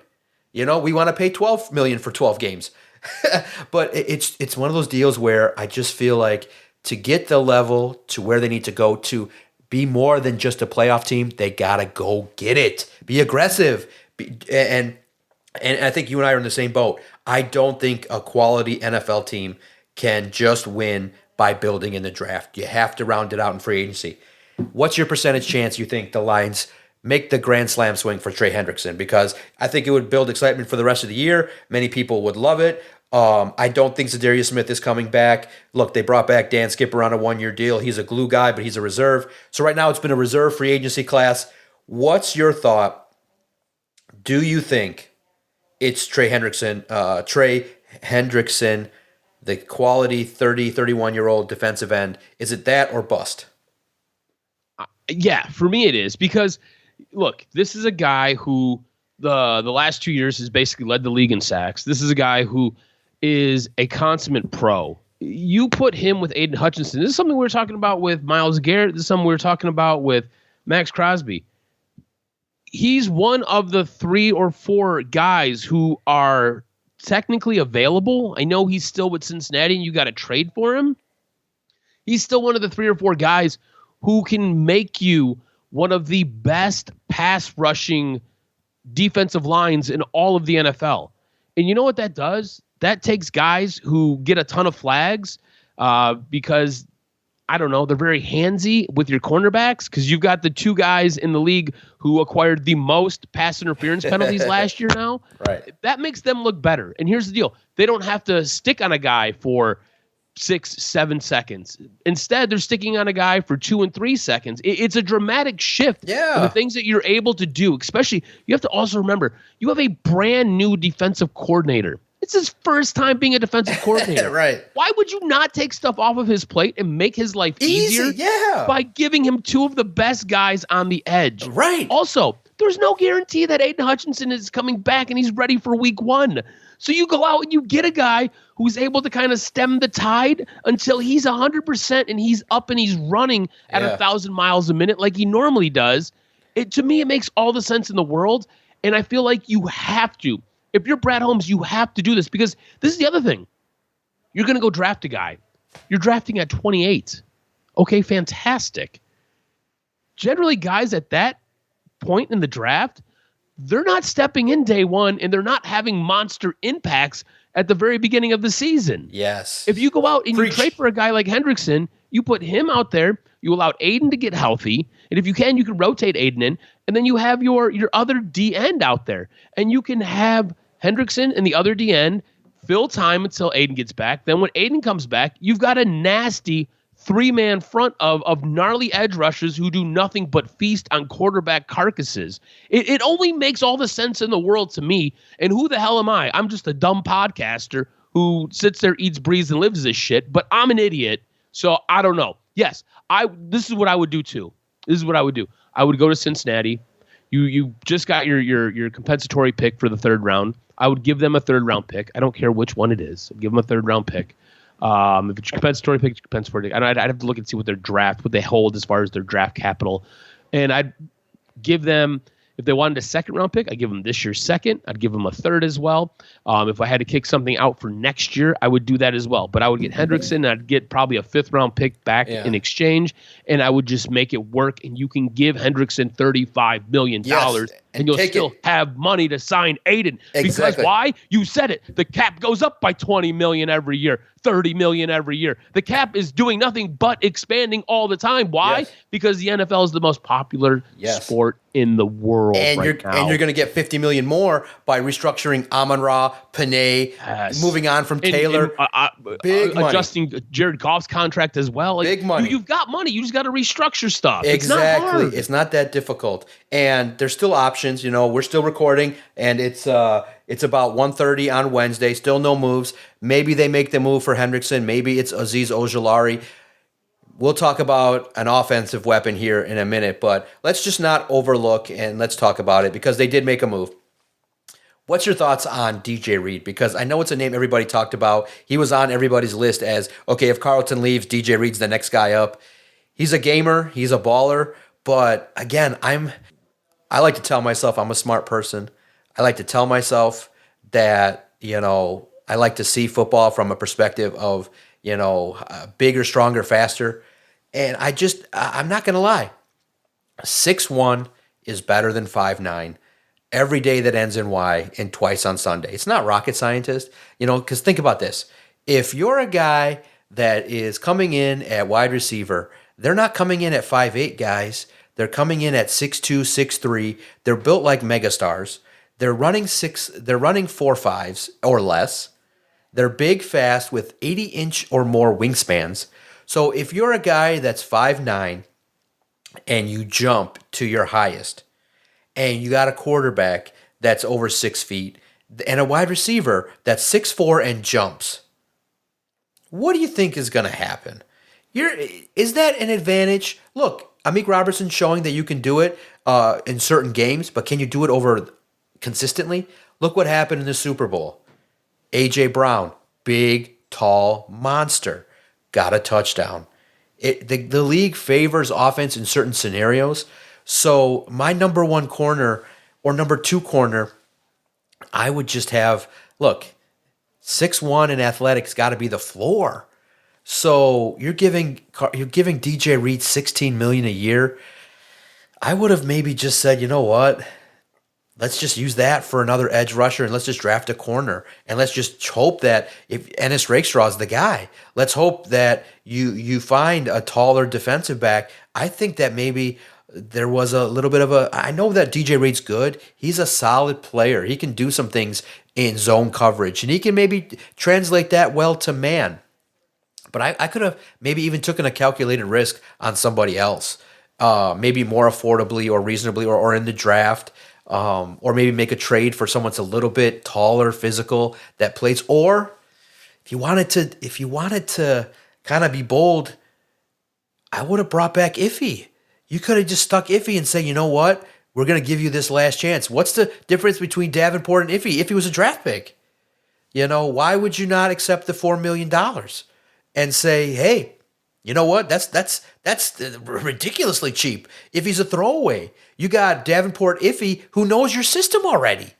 We want to pay 12 million for 12 games. But it's one of those deals where I just feel like to get the level to where they need to go to be more than just a playoff team, they got to go get it. Be aggressive. And I think you and I are in the same boat. I don't think a quality NFL team can just win by building in the draft. You have to round it out in free agency. What's your percentage chance you think the Lions make the grand slam swing for Trey Hendrickson? Because I think it would build excitement for the rest of the year. Many people would love it. I don't think Zadarius Smith is coming back. Look, they brought back Dan Skipper on a 1-year deal. He's a glue guy, but he's a reserve. So right now it's been a reserve free agency class. What's your thought? Do you think it's Trey Hendrickson, the quality 30, 31-year-old defensive end? Is it that or bust? Yeah, for me it is. Because, look, this is a guy who the last 2 years has basically led the league in sacks. This is a guy who is a consummate pro. You put him with Aiden Hutchinson. This is something we were talking about with Myles Garrett. This is something we were talking about with Max Crosby. He's one of the 3 or 4 guys who are technically available. I know he's still with Cincinnati and you got to trade for him. He's still one of the 3 or 4 guys who can make you one of the best pass rushing defensive lines in all of the NFL. And you know what that does? That takes guys who get a ton of flags because, I don't know, they're very handsy with your cornerbacks because you've got the 2 guys in the league who acquired the most pass interference penalties last year now. Right. That makes them look better. And here's the deal. They don't have to stick on a guy for 6, 7 seconds. Instead, they're sticking on a guy for 2 and 3 seconds. It's a dramatic shift in the things that you're able to do. Especially, you have to also remember, you have a brand new defensive coordinator. It's his first time being a defensive coordinator. Right. Why would you not take stuff off of his plate and make his life easier by giving him 2 of the best guys on the edge? Right. Also, there's no guarantee that Aiden Hutchinson is coming back and he's ready for week 1. So you go out and you get a guy who's able to kind of stem the tide until he's 100% and he's up and he's running at 1,000 miles a minute like he normally does. To me, it makes all the sense in the world. And I feel like you have to. If you're Brad Holmes, you have to do this because this is the other thing. You're going to go draft a guy. You're drafting at 28. Okay, fantastic. Generally, guys at that point in the draft, they're not stepping in day one and they're not having monster impacts at the very beginning of the season. Yes. If you go out and you trade for a guy like Hendrickson, you put him out there, you allow Aiden to get healthy, and if you can rotate Aiden in, and then you have your other D end out there, and you can have Hendrickson and the other D end fill time until Aiden gets back. Then when Aiden comes back, you've got a nasty 3-man front of gnarly edge rushers who do nothing but feast on quarterback carcasses. It only makes all the sense in the world to me. And who the hell am I? I'm just a dumb podcaster who sits there, eats, breathes, and lives this shit. But I'm an idiot, so I don't know. Yes, this is what I would do too. This is what I would do. I would go to Cincinnati. You just got your compensatory pick for the 3rd round. I would give them a 3rd round pick. I don't care which one it is. I'd give them a 3rd round pick. If it's compensatory pick, it's compensatory pick. I'd have to look and see what they hold as far as their draft capital. And I'd give them, if they wanted a 2nd round pick, I'd give them this year's 2nd. I'd give them a 3rd as well. If I had to kick something out for next year, I would do that as well. But I would get Hendrickson, and I'd get probably a 5th round pick back in exchange, and I would just make it work. And you can give Hendrickson $35 million. And you'll still have money to sign Aiden. Because why? You said it. The cap goes up by $20 million every year, $30 million every year. The cap is doing nothing but expanding all the time. Why? Because the NFL is the most popular sport in the world now. And you're going to get $50 million more by restructuring Amon-Ra, Panay, moving on from Taylor. Big money. Adjusting Jared Goff's contract as well. Like, big money. You've got money. You just got to restructure stuff. Exactly. It's not hard. It's not that difficult. And there's still options. You know, we're still recording, and it's about 1:30 on Wednesday. Still no moves. Maybe they make the move for Hendrickson. Maybe it's Azeez Ojulari. We'll talk about an offensive weapon here in a minute, but let's just not overlook and let's talk about it because they did make a move. What's your thoughts on DJ Reed? Because I know it's a name everybody talked about. He was on everybody's list as, okay, if Carlton leaves, DJ Reed's the next guy up. He's a gamer. He's a baller. But again, I like to tell myself I'm a smart person. I like to tell myself that, I like to see football from a perspective of, bigger, stronger, faster. And I'm not going to lie. 6'1" is better than 5'9". Every day that ends in Y and twice on Sunday. It's not rocket scientist, because think about this. If you're a guy that is coming in at wide receiver, they're not coming in at 5'8", guys. They're coming in at 6'2", 6'3". They're built like megastars. They're running 4.5s or less. They're big, fast, with 80-inch or more wingspans. So if you're a guy that's 5'9", and you jump to your highest, and you got a quarterback that's over 6 feet, and a wide receiver that's 6'4" and jumps, what do you think is going to happen? Is that an advantage? Look, Amik Robertson's showing that you can do it in certain games, but can you do it over consistently? Look what happened in the Super Bowl. A.J. Brown, big, tall monster, got a touchdown. The league favors offense in certain scenarios. So my number 1 corner or number 2 corner, I would just have, 6'1" and athletics got to be the floor. So you're giving DJ Reed $16 million a year. I would have maybe just said, you know what? Let's just use that for another edge rusher, and let's just draft a corner, and let's just hope that if Ennis Rakestraw is the guy, let's hope that you find a taller defensive back. I think that maybe there was a little bit of I know that DJ Reed's good. He's a solid player. He can do some things in zone coverage, and he can maybe translate that well to man. But I could have maybe even taken a calculated risk on somebody else, maybe more affordably or reasonably or in the draft, or maybe make a trade for someone that's a little bit taller, physical, that plays. Or if you wanted to kind of be bold, I would have brought back Iffy. You could have just stuck Iffy and say, you know what? We're going to give you this last chance. What's the difference between Davenport and Iffy? Iffy was a draft pick. Why would you not accept the $4 million and say, hey, you know what? That's ridiculously cheap. Iffy's a throwaway. You got Davenport Iffy who knows your system already.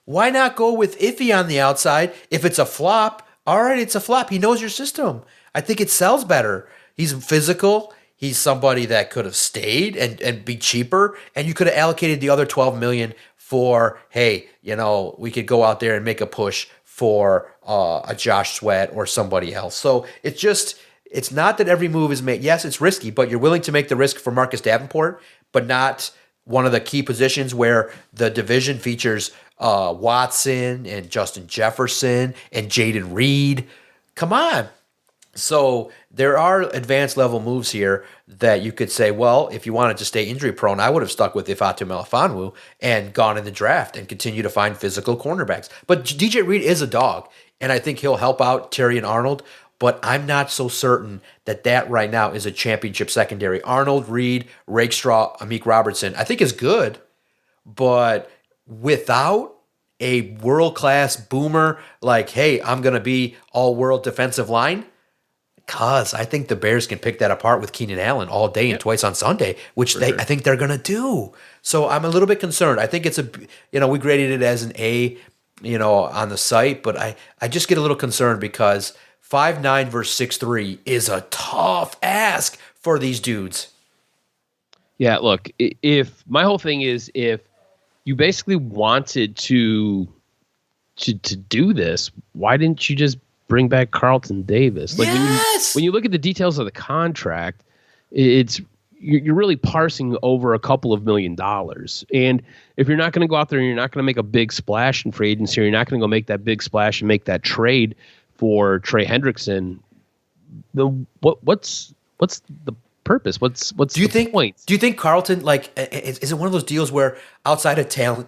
Why not go with Iffy on the outside? If it's a flop, all right, it's a flop. He knows your system. I think it sells better. He's physical. He's somebody that could have stayed and be cheaper, and you could have allocated the other $12 million for, hey, we could go out there and make a push for a Josh Sweat or somebody else. So it's not that every move is made. Yes, it's risky, but you're willing to make the risk for Marcus Davenport, but not one of the key positions where the division features Watson and Justin Jefferson and Jaden Reed. Come on. So there are advanced level moves here that you could say, well, if you wanted to stay injury prone, I would have stuck with Ifeatu Melifonwu and gone in the draft and continue to find physical cornerbacks. But DJ Reed is a dog, and I think he'll help out Terry and Arnold, but I'm not so certain that right now is a championship secondary. Arnold, Reed, Rakestraw, Amik Robertson, I think is good, but without a world-class boomer like, hey, I'm going to be all-world defensive line, because I think the Bears can pick that apart with Keenan Allen all day and twice on Sunday, which I think they're going to do. So I'm a little bit concerned. I think it's we graded it as an A, on the site, but I just get a little concerned because 5'9" versus 6'3" is a tough ask for these dudes. Yeah, look, if my whole thing is if you basically wanted to do this, why didn't you just bring back Carlton Davis? Like when you look at the details of the contract, you're really parsing over a couple of $1 million. And if you're not going to go out there and you're not going to make a big splash in free agency, or you're not going to go make that big splash and make that trade for Trey Hendrickson, what's the purpose? What's the point? Do you think Carlton, is it one of those deals where outside of talent,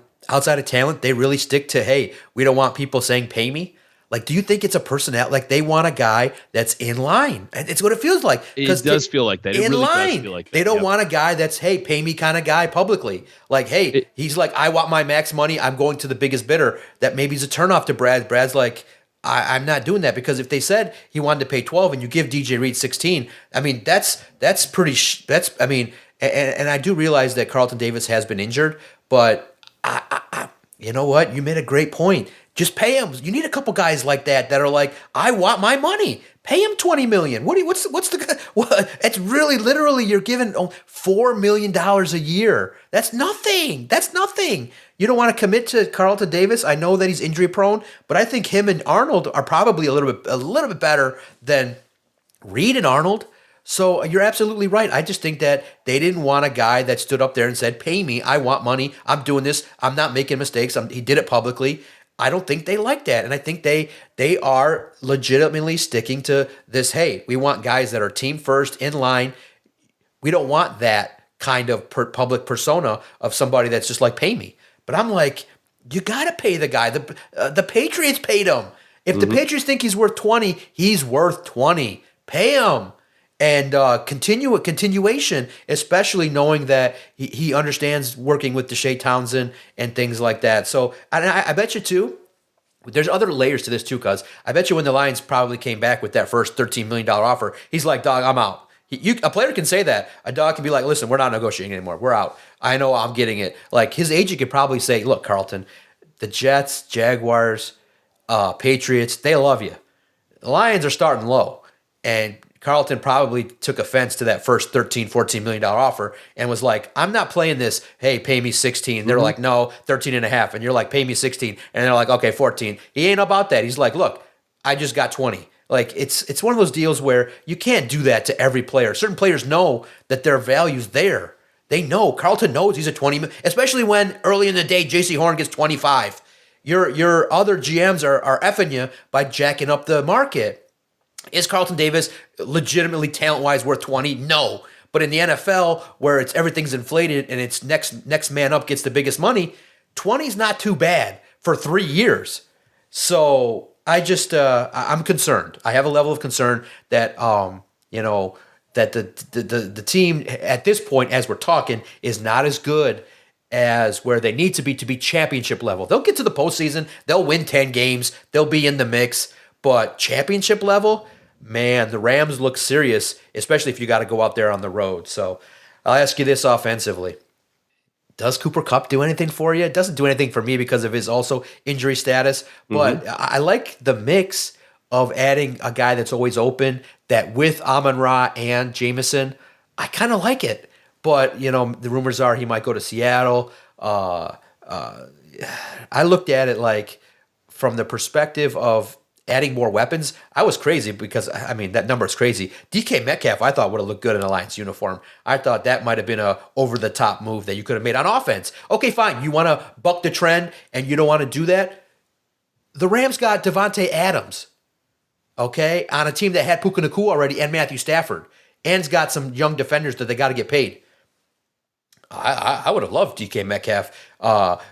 they really stick to, hey, we don't want people saying pay me? Like, do you think it's a personnel? Like, they want a guy that's in line. And it's what it feels like. It does feel like that. It really does feel like that. They don't want a guy that's, hey, pay me kind of guy publicly. Like, hey, he's like, I want my max money. I'm going to the biggest bidder. That maybe is a turnoff to Brad. Brad's like, I'm not doing that, because if they said he wanted to pay 12 and you give DJ Reed 16, I mean, that's pretty, and I do realize that Carlton Davis has been injured, but you know what? You made a great point. Just pay him. You need a couple guys like that are like, I want my money. Pay him $20 million. What's the? It's really literally you're giving $4 million a year. That's nothing. You don't want to commit to Carlton Davis. I know that he's injury prone, but I think him and Arnold are probably a little bit better than Reed and Arnold. So you're absolutely right. I just think that they didn't want a guy that stood up there and said, pay me. I want money. I'm doing this. I'm not making mistakes. He did it publicly. I don't think they like that. And I think they are legitimately sticking to this, hey, we want guys that are team first, in line. We don't want that kind of public persona of somebody that's just like, pay me. But I'm like, you got to pay the guy. The Patriots paid him. If the Patriots think he's worth 20, he's worth 20. Pay him. And continuation, especially knowing that he understands working with Deshae Townsend and things like that. So I bet you too, there's other layers to this too, because I bet you when the Lions probably came back with that first $13 million offer, he's like, dog, I'm out. A player can say that. A dog can be like, listen, we're not negotiating anymore. We're out. I know I'm getting it. Like his agent could probably say, look, Carlton, the Jets, Jaguars, Patriots, they love you. The Lions are starting low. And Carlton probably took offense to that first $13, $14 million offer and was like, I'm not playing this, hey, pay me 16. They're like, no, 13 and a half. And you're like, pay me 16. And they're like, okay, 14. He ain't about that. He's like, look, I just got 20. Like, it's one of those deals where you can't do that to every player. Certain players know that their value's there. They know. Carlton knows he's a 20, especially when early in the day, J.C. Horn gets 25. Your other GMs are effing you by jacking up the market. Is Carlton Davis legitimately talent-wise worth 20? No. But in the NFL, where everything's inflated and it's next man up gets the biggest money, 20 is not too bad for 3 years. So I'm concerned. I have a level of concern that that the team at this point, as we're talking, is not as good as where they need to be championship level. They'll get to the postseason. They'll win 10 games. They'll be in the mix. But championship level, man, the Rams look serious, especially if you got to go out there on the road. So I'll ask you this offensively. Does Cooper Kupp do anything for you? It doesn't do anything for me because of his also injury status. But I like the mix of adding a guy that's always open, that with Amon-Ra and Jameson, I kind of like it. But, the rumors are he might go to Seattle. I looked at it like from the perspective of adding more weapons. I was crazy because, that number is crazy. DK Metcalf, I thought would have looked good in a Lions uniform. I thought that might have been a over-the-top move that you could have made on offense. Okay, fine. You want to buck the trend and you don't want to do that? The Rams got Devontae Adams, okay, on a team that had Puka Nacua already and Matthew Stafford, and's got some young defenders that they got to get paid. I would have loved DK Metcalf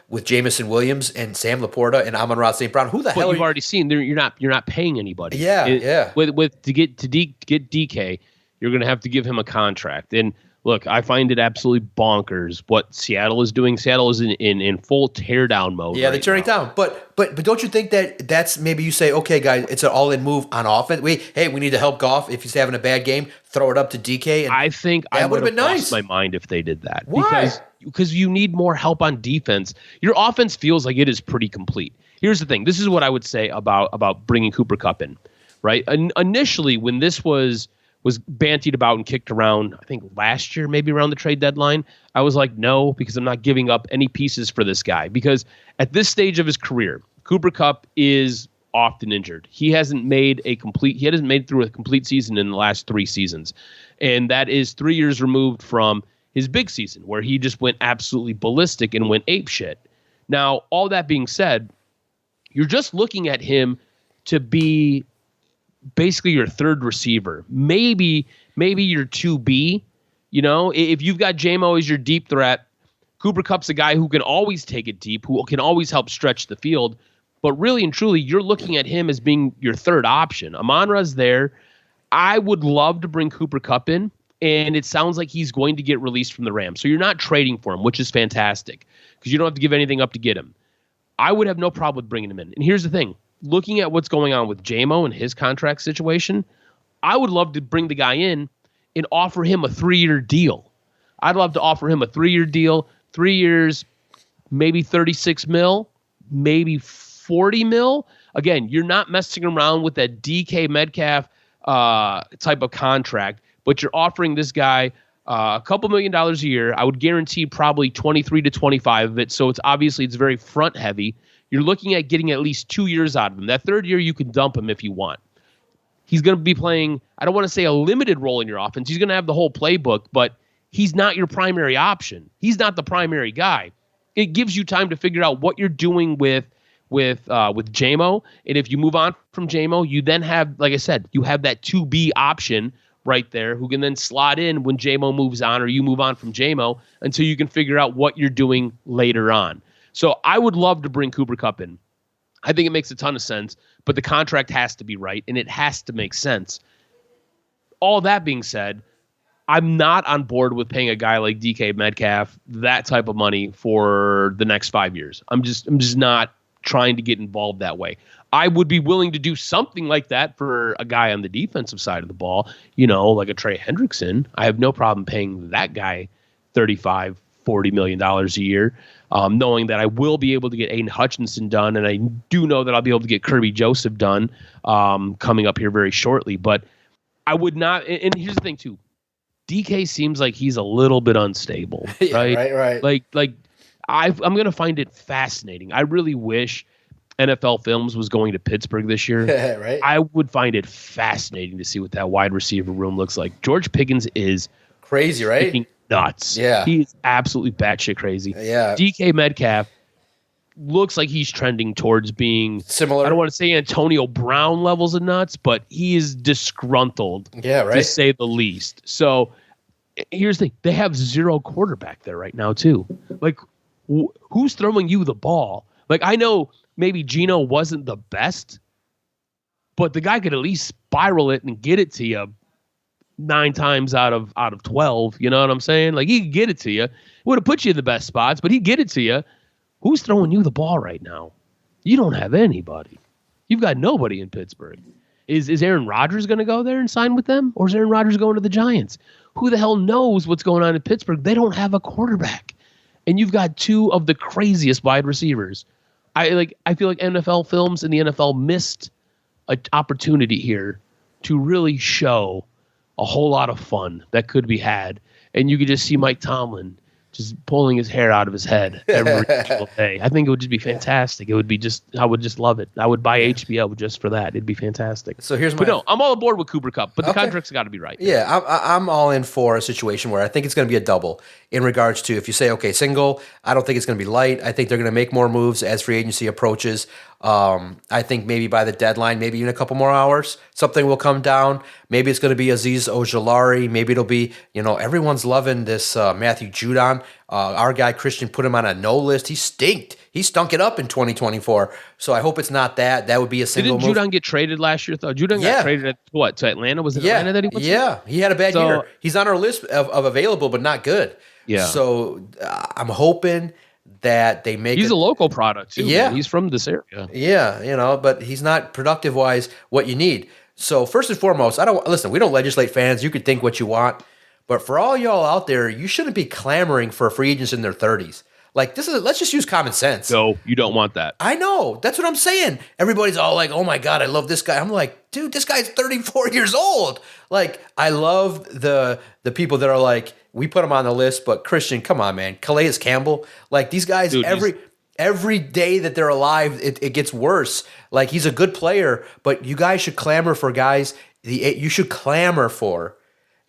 with Jameson Williams and Sam Laporta and Amon-Ra St. Brown. Who the hell? You've already seen you're not paying anybody. Yeah. With to get DK, you're going to have to give him a contract. And look, I find it absolutely bonkers what Seattle is doing. Seattle is in full teardown mode. Yeah, they're tearing down. But don't you think that's maybe you say, okay, guys, it's an all-in move on offense. We need to help Goff. If he's having a bad game, throw it up to DK. And I think I would have lost my mind if they did that. Why? Because you need more help on defense. Your offense feels like it is pretty complete. Here's the thing. This is what I would say about bringing Cooper Kupp in, right? Initially, when this was bantied about and kicked around, I think last year, maybe around the trade deadline, I was like, no, because I'm not giving up any pieces for this guy. Because at this stage of his career, Cooper Kupp is often injured. He hasn't made through a complete season in the last 3 seasons. And that is 3 years removed from his big season where he just went absolutely ballistic and went apeshit. Now, all that being said, you're just looking at him to be basically your third receiver, maybe your 2B. If you've got J-Mo as your deep threat, Cooper Kupp's a guy who can always take it deep, who can always help stretch the field. But really and truly, you're looking at him as being your third option. Amon-Ra's there. I would love to bring Cooper Kupp in, and it sounds like he's going to get released from the Rams. So you're not trading for him, which is fantastic because you don't have to give anything up to get him. I would have no problem with bringing him in. And here's the thing. Looking at what's going on with J-Mo and his contract situation, I would love to bring the guy in and offer him a 3-year deal. I'd love to offer him a 3-year deal, 3 years, maybe 36 mil, maybe 40 mil. Again, you're not messing around with that DK Metcalf type of contract, but you're offering this guy a couple $1 million a year. I would guarantee probably 23 to 25 of it. So it's very front heavy. You're looking at getting at least 2 years out of him. That third year, you can dump him if you want. He's going to be playing, I don't want to say a limited role in your offense. He's going to have the whole playbook, but he's not your primary option. He's not the primary guy. It gives you time to figure out what you're doing with J-Mo. And if you move on from J-Mo, you then have, like I said, you have that 2B option right there who can then slot in when J-Mo moves on or you move on from J-Mo until you can figure out what you're doing later on. So I would love to bring Cooper Kupp in. I think it makes a ton of sense, but the contract has to be right, and it has to make sense. All that being said, I'm not on board with paying a guy like DK Metcalf that type of money for the next 5 years. I'm just not trying to get involved that way. I would be willing to do something like that for a guy on the defensive side of the ball, like a Trey Hendrickson. I have no problem paying that guy $35, $40 million a year. Knowing that I will be able to get Aiden Hutchinson done, and I do know that I'll be able to get Kirby Joseph done coming up here very shortly. But I would not. And here's the thing too, DK seems like he's a little bit unstable, right? Yeah, right. Like I'm going to find it fascinating. I really wish NFL Films was going to Pittsburgh this year. Right. I would find it fascinating to see what that wide receiver room looks like. George Pickens is crazy, right? Nuts. Yeah. He is absolutely batshit crazy. Yeah. DK Metcalf, looks like he's trending towards being similar. I don't want to say Antonio Brown levels of nuts, but he is disgruntled, to say the least. So here's the thing. They have zero quarterback there right now, too. Like, who's throwing you the ball? Like, I know maybe Geno wasn't the best, but the guy could at least spiral it and get it to you 9 times out of 12. You know what I'm saying? Like, he could get it to you. Would have put you in the best spots, but he'd get it to you. Who's throwing you the ball right now? You don't have anybody. You've got nobody in Pittsburgh. Is Aaron Rodgers going to go there and sign with them? Or is Aaron Rodgers going to the Giants? Who the hell knows what's going on in Pittsburgh? They don't have a quarterback. And you've got 2 of the craziest wide receivers. I feel like NFL films and the NFL missed an opportunity here to really show a whole lot of fun that could be had. And you could just see Mike Tomlin just pulling his hair out of his head every single day. I think it would just be fantastic. It would be I would just love it. I would buy HBO just for that. It'd be fantastic. So here's my... But no, I'm all aboard with Cooper Kupp, but the contract's got to be right. Yeah, I'm all in for a situation where I think it's going to be a double in regards to if you say, okay, single, I don't think it's going to be light. I think they're going to make more moves as free agency approaches. I think maybe by the deadline, maybe even a couple more hours, something will come down. Maybe it's going to be Azeez Ojulari. Maybe it'll be, everyone's loving this Matthew Judon. Our guy Christian put him on a no list. He stinked. He stunk it up in 2024. So I hope it's not that. That would be a single move. Didn't Judon get traded last year, though? Judon got traded to Atlanta? Was it Atlanta that he went to? Yeah, he had a bad year. He's on our list of available, but not good. Yeah. So I'm hoping that they make... He's a local product, too. Yeah. Man. He's from this area. Yeah, but he's not productive-wise what you need. So first and foremost, we don't legislate fans. You could think what you want. But for all y'all out there, you shouldn't be clamoring for free agents in their 30s. Like, let's just use common sense. No, you don't want that. I know. That's what I'm saying. Everybody's all like, oh my God, I love this guy. I'm like, dude, this guy's 34 years old. Like, I love the people that are like, we put him on the list, but Christian, come on, man. Calais Campbell. Like, these guys, dude, every day that they're alive, it gets worse. Like, he's a good player, but you guys should clamor for guys. You should clamor for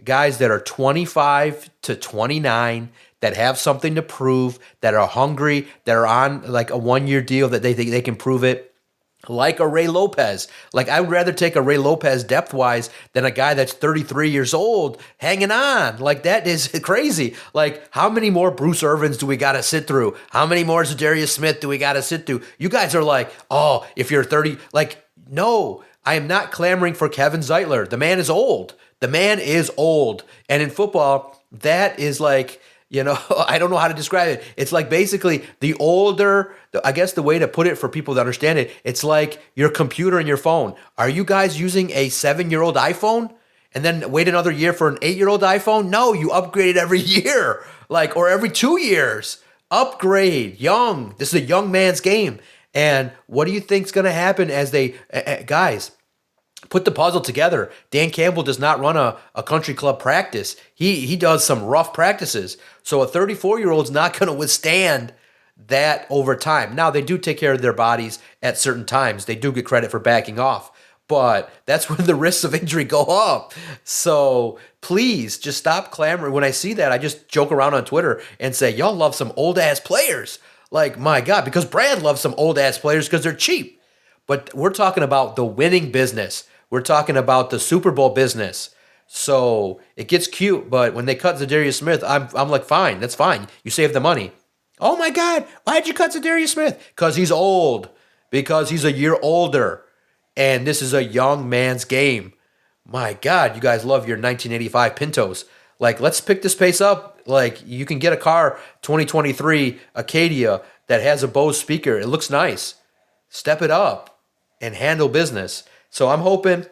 guys that are 25 to 29 that have something to prove, that are hungry, that are on like a 1-year deal that they think they can prove it. Like a Ray Lopez. Like, I would rather take a Ray Lopez depth-wise than a guy that's 33 years old hanging on. Like, that is crazy. Like, how many more Bruce Irvins do we got to sit through? How many more Zadarius Smith do we got to sit through? You guys are like, oh, if you're 30, like, no, I am not clamoring for Kevin Zeitler. The man is old. The man is old. And in football, that is like... I don't know how to describe it. It's like basically the older, I guess the way to put it for people to understand it, it's like your computer and your phone. Are you guys using a 7-year-old iPhone and then wait another year for an 8-year-old iPhone? No, you upgrade it every year, or every 2 years. Upgrade, young. This is a young man's game. And what do you think's going to happen as they, guys, put the puzzle together? Dan Campbell does not run a country club practice. He does some rough practices. So a 34-year-old's not going to withstand that over time. Now, they do take care of their bodies at certain times. They do get credit for backing off. But that's when the risks of injury go up. So please just stop clamoring. When I see that, I just joke around on Twitter and say, y'all love some old-ass players. Like, my God, because Brad loves some old-ass players because they're cheap. But we're talking about the winning business. We're talking about the Super Bowl business. So it gets cute, but when they cut Zadarius Smith, I'm like, fine, that's fine. You save the money. Oh my God, why'd you cut Zadarius Smith? Because he's old. Because he's a year older. And this is a young man's game. My God, you guys love your 1985 Pintos. Like, let's pick this pace up. Like, you can get a car, 2023 Acadia, that has a Bose speaker. It looks nice. Step it up and handle business. So I'm hoping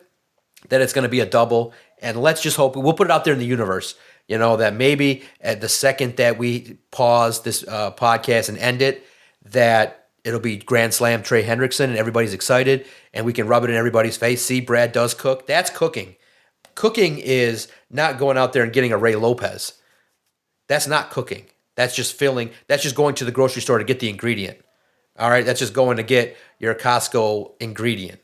that it's going to be a double, and let's just hope we'll put it out there in the universe, that maybe at the second that we pause this podcast and end it, that it'll be Grand Slam Trey Hendrickson and everybody's excited and we can rub it in everybody's face. See, Brad does cook. That's cooking. Cooking is not going out there and getting a Ray Lopez. That's not cooking. That's just going to the grocery store to get the ingredient. All right, that's just going to get your Costco ingredient.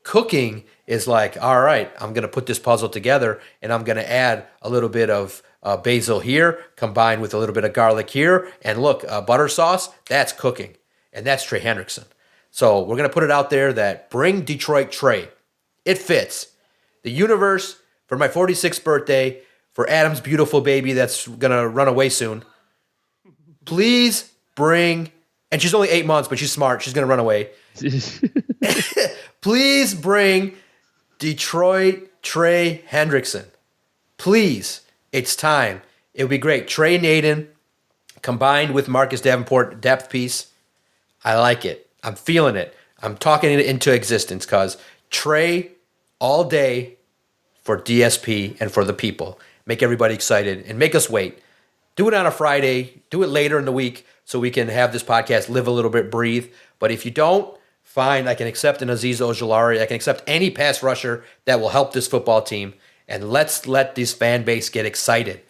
Cooking is like, all right, I'm going to put this puzzle together and I'm going to add a little bit of basil here combined with a little bit of garlic here. And look, butter sauce, that's cooking. and that's Trey Hendrickson. So we're going to put it out there that bring Detroit Trey. It fits. The universe, for my 46th birthday, for Adam's beautiful baby that's going to run away soon, please bring, and she's only 8 months, but she's smart. She's going to run away. Please bring Detroit Trey Hendrickson. Please. It's time. It would be great. Trey and Aiden combined with Marcus Davenport depth piece. I like it. I'm feeling it. I'm talking it into existence because Trey all day for DSP and for the people. Make everybody excited and make us wait. Do it on a Friday. Do it later in the week so we can have this podcast live a little bit, breathe. But if you don't, fine. I can accept an Azeez Ojulari. I can accept any pass rusher that will help this football team. And let's let this fan base get excited.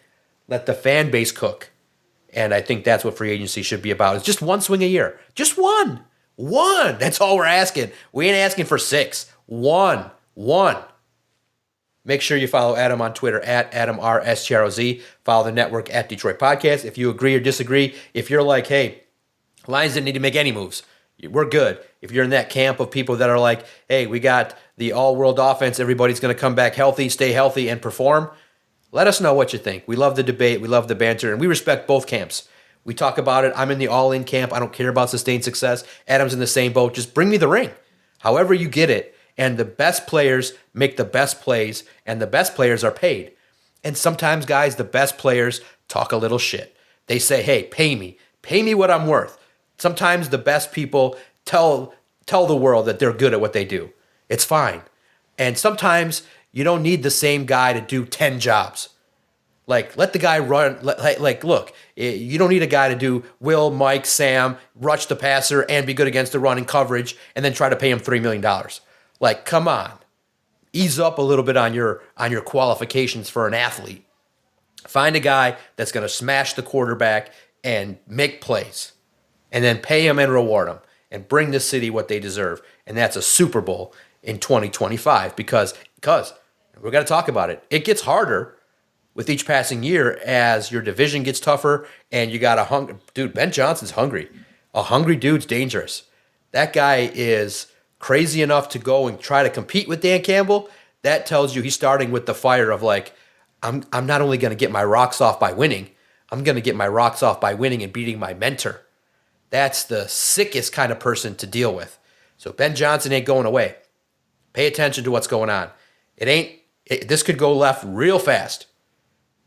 Let the fan base cook. And I think that's what free agency should be about. It's just one swing a year. Just one. One. That's all we're asking. We ain't asking for 6. One. Make sure you follow Adam on Twitter at AdamRSTROZ. Follow the network at Detroit Podcast. If you agree or disagree, if you're like, hey, Lions didn't need to make any moves, we're good. If you're in that camp of people that are like, hey, we got the all-world offense, everybody's going to come back healthy, stay healthy, and perform, let us know what you think. We love the debate. We love the banter, and we respect both camps. We talk about it. I'm in the all-in camp. I don't care about sustained success. Adam's in the same boat. Just bring me the ring. However you get it. And the best players make the best plays, and the best players are paid. And sometimes, guys, the best players talk a little shit. They say, hey, pay me what I'm worth. Sometimes the best people tell the world that they're good at what they do. It's fine. And sometimes you don't need the same guy to do 10 jobs. Like, let the guy run. Like, look, you don't need a guy to do Will, Mike, Sam, rush the passer, and be good against the run and coverage, and then try to pay him $3 million. Like, come on. Ease up a little bit on your qualifications for an athlete. Find a guy that's going to smash the quarterback and make plays. And then pay him and reward him. And bring the city what they deserve. And that's a Super Bowl in 2025. Because we're going to talk about it. It gets harder with each passing year as your division gets tougher. And you got dude, Ben Johnson's hungry. A hungry dude's dangerous. That guy is crazy enough to go and try to compete with Dan Campbell. That tells you he's starting with the fire of like, I'm not only going to get my rocks off by winning, I'm going to get my rocks off by winning and beating my mentor. That's the sickest kind of person to deal with. So Ben Johnson ain't going away. Pay attention to what's going on. This could go left real fast.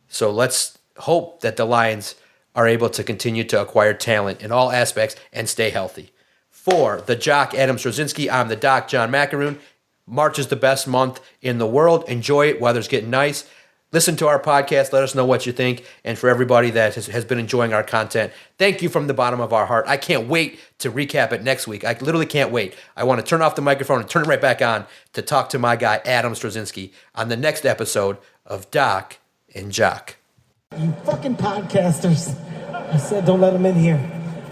So let's hope that the Lions are able to continue to acquire talent in all aspects and stay healthy. For the Jock, Adam Strozinski, I'm the Doc, John Macaroon. March is the best month in the world. Enjoy it. Weather's getting nice. Listen to our podcast. Let us know what you think. And for everybody that has been enjoying our content, thank you from the bottom of our heart. I can't wait to recap it next week. I literally can't wait. I want to turn off the microphone and turn it right back on to talk to my guy, Adam Strozinski, on the next episode of Doc and Jock. You fucking podcasters. I said don't let them in here.